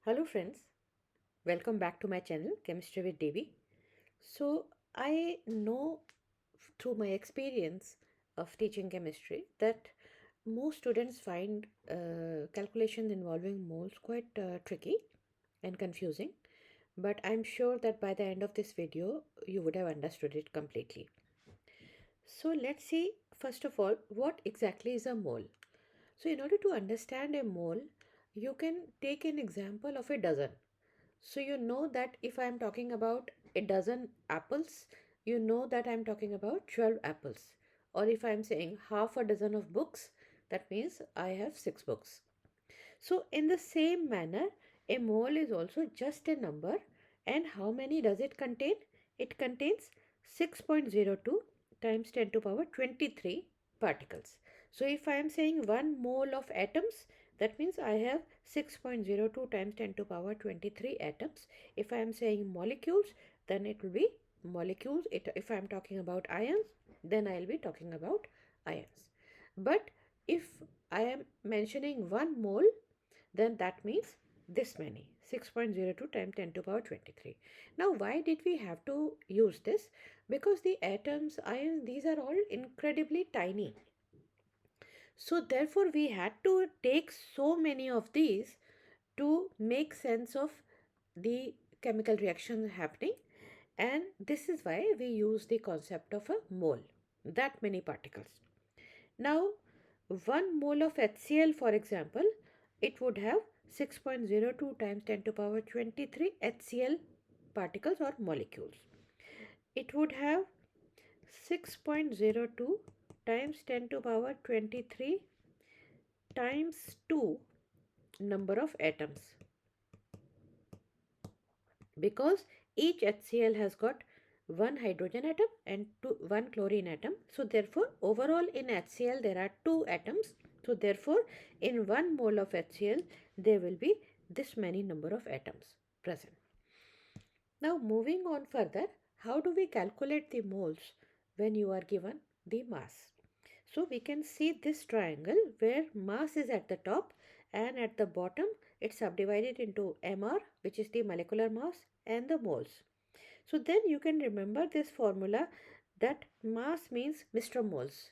Hello friends, welcome back to my channel Chemistry with Devi. So I know through my experience of teaching chemistry that most students find calculations involving moles quite tricky and confusing, but I'm sure that by the end of this video you would have understood it completely. So let's see first of all what exactly is a mole. So in order to understand a mole, you can take an example of a dozen. So you know that if I am talking about a dozen apples, you know that I am talking about 12 apples. Or if I am saying half a dozen of books, that means I have 6 books. So in the same manner, a mole is also just a number. And how many does it contain? It contains 6.02 times 10 to power 23 particles. So if I am saying 1 mole of atoms, that means I have 6.02 times 10 to power 23 atoms. If I am saying molecules, then it will be molecules. If I am talking about ions, then I will be talking about ions. But if I am mentioning 1 mole, then that means this many 6.02 times 10 to power 23. Now why did we have to use this? Because the atoms, ions, these are all incredibly tiny. So therefore we had to take so many of these to make sense of the chemical reaction happening, and this is why we use the concept of a mole, that many particles. Now 1 mole of HCl, for example, it would have 6.02 times 10 to power 23 HCl particles or molecules. It would have 6.02 times 10 to power 23 times 2 number of atoms, because each HCl has got 1 hydrogen atom and 1 chlorine atom. So therefore overall in HCl there are 2 atoms. So therefore in 1 mole of HCl there will be this many number of atoms present. Now moving on further, how do we calculate the moles when you are given the mass? So we can see this triangle where mass is at the top and at the bottom it's subdivided into mR, which is the molecular mass, and the moles. So then you can remember this formula that mass means Mr. Moles.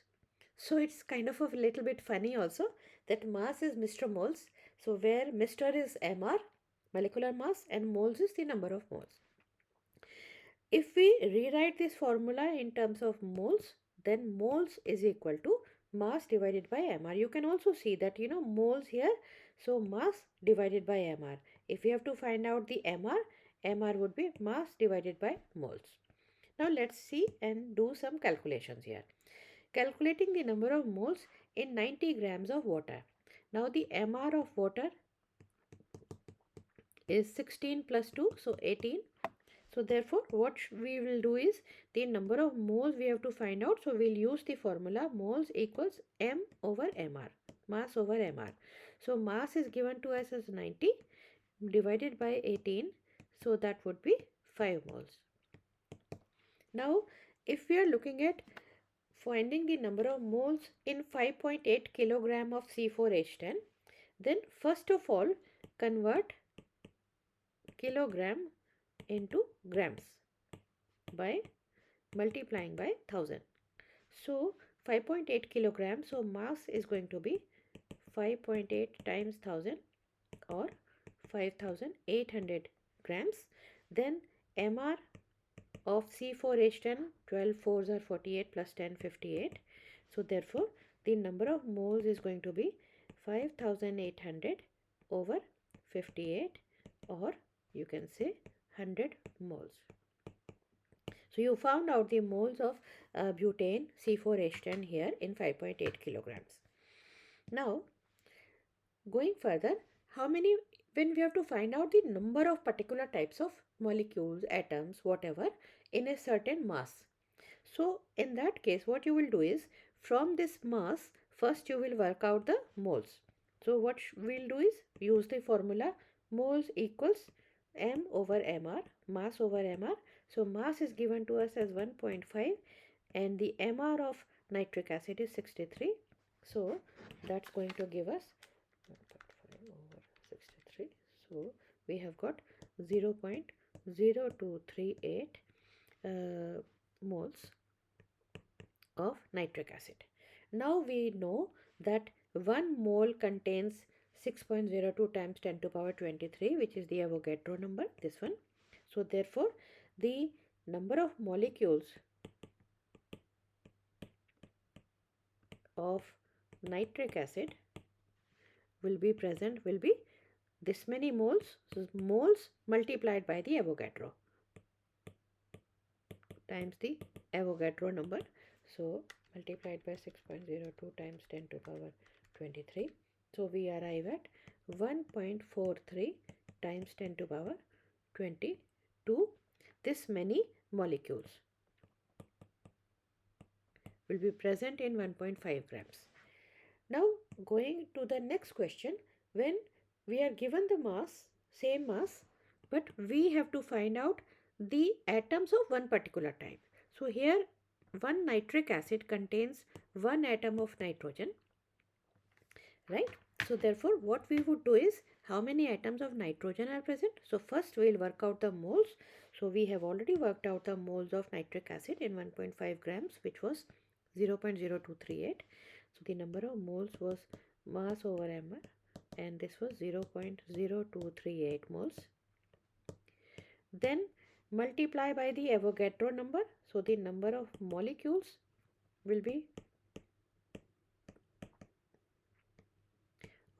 So it's kind of a little bit funny also that mass is Mr. Moles. So where Mr. is mR, molecular mass, and moles is the number of moles. If we rewrite this formula in terms of moles, then moles is equal to mass divided by mR. You can also see that, moles here. So mass divided by mR. If you have to find out the mR would be mass divided by moles. Now let's see and do some calculations here. Calculating the number of moles in 90 grams of water. Now the mR of water is 16 plus 2, so 18. So therefore what we will do is the number of moles we have to find out. So we'll use the formula moles equals M over mR, mass over mR. So mass is given to us as 90 divided by 18. So that would be 5 moles. Now if we are looking at finding the number of moles in 5.8 kilogram of C4H10, then first of all convert kilogram into grams by multiplying by 1000. So 5.8 kilograms, so mass is going to be 5.8 times 1000 or 5800 grams. Then mR of C4H10, 12 4s are 48 plus 10 58. So therefore the number of moles is going to be 5800 over 58, or you can say 100 moles. So you found out the moles of butane C4H10 here in 5.8 kilograms. Now going further, how many, when we have to find out the number of particular types of molecules, atoms, whatever in a certain mass. So in that case what you will do is from this mass first you will work out the moles. So what we'll do is use the formula moles equals M over mR, mass over mR. So mass is given to us as 1.5 and the mR of nitric acid is 63. So that's going to give us 1.5 over 63. So we have got 0.0238 moles of nitric acid. Now we know that 1 mole contains 6.02 times 10 to power 23, which is the Avogadro number, this one. So therefore, the number of molecules of nitric acid will be this many moles. So moles multiplied by the Avogadro times the Avogadro number. So multiplied by 6.02 times 10 to power 23. So we arrive at 1.43 times 10 to power 22. This many molecules will be present in 1.5 grams. Now going to the next question, when we are given the mass, same mass, but we have to find out the atoms of one particular type. So here one nitric acid contains one atom of nitrogen, right? So therefore what we would do is, how many atoms of nitrogen are present? So first we will work out the moles. So we have already worked out the moles of nitric acid in 1.5 grams, which was 0.0238. So the number of moles was mass over mr, and this was 0.0238 moles. Then multiply by the Avogadro number. So the number of molecules will be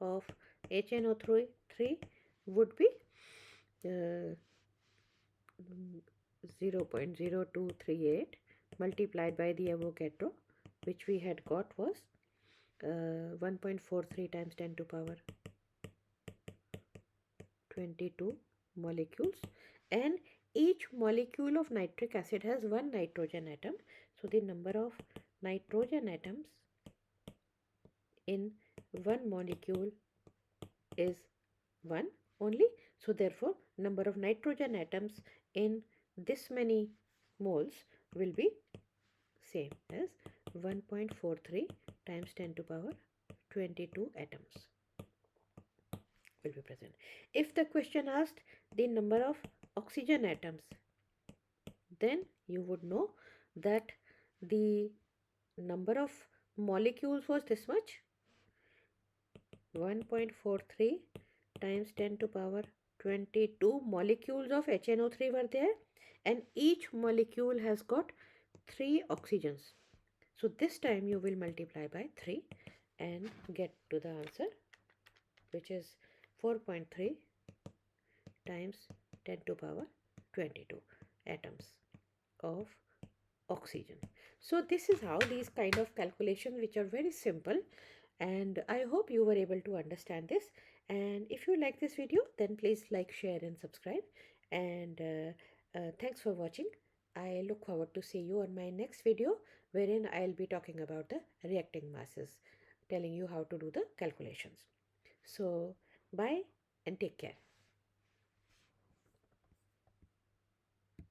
of HNO3 would be 0.0238 multiplied by the Avogadro, which we had got was 1.43 times 10 to power 22 molecules, and each molecule of nitric acid has one nitrogen atom. So the number of nitrogen atoms in one molecule is 1 only. So therefore number of nitrogen atoms in this many moles will be same as 1.43 times 10 to power 22 atoms will be present. If the question asked the number of oxygen atoms, then you would know that the number of molecules was this much, 1.43 times 10 to power 22 molecules of HNO3 were there, and each molecule has got 3 oxygens. So this time you will multiply by 3 and get to the answer, which is 4.3 times 10 to power 22 atoms of oxygen. So this is how these kind of calculations, which are very simple, and I hope you were able to understand this. And if you like this video, then please like, share and subscribe, and thanks for watching. I look forward to see you on my next video, wherein I'll be talking about the reacting masses, telling you how to do the calculations. So bye and take care.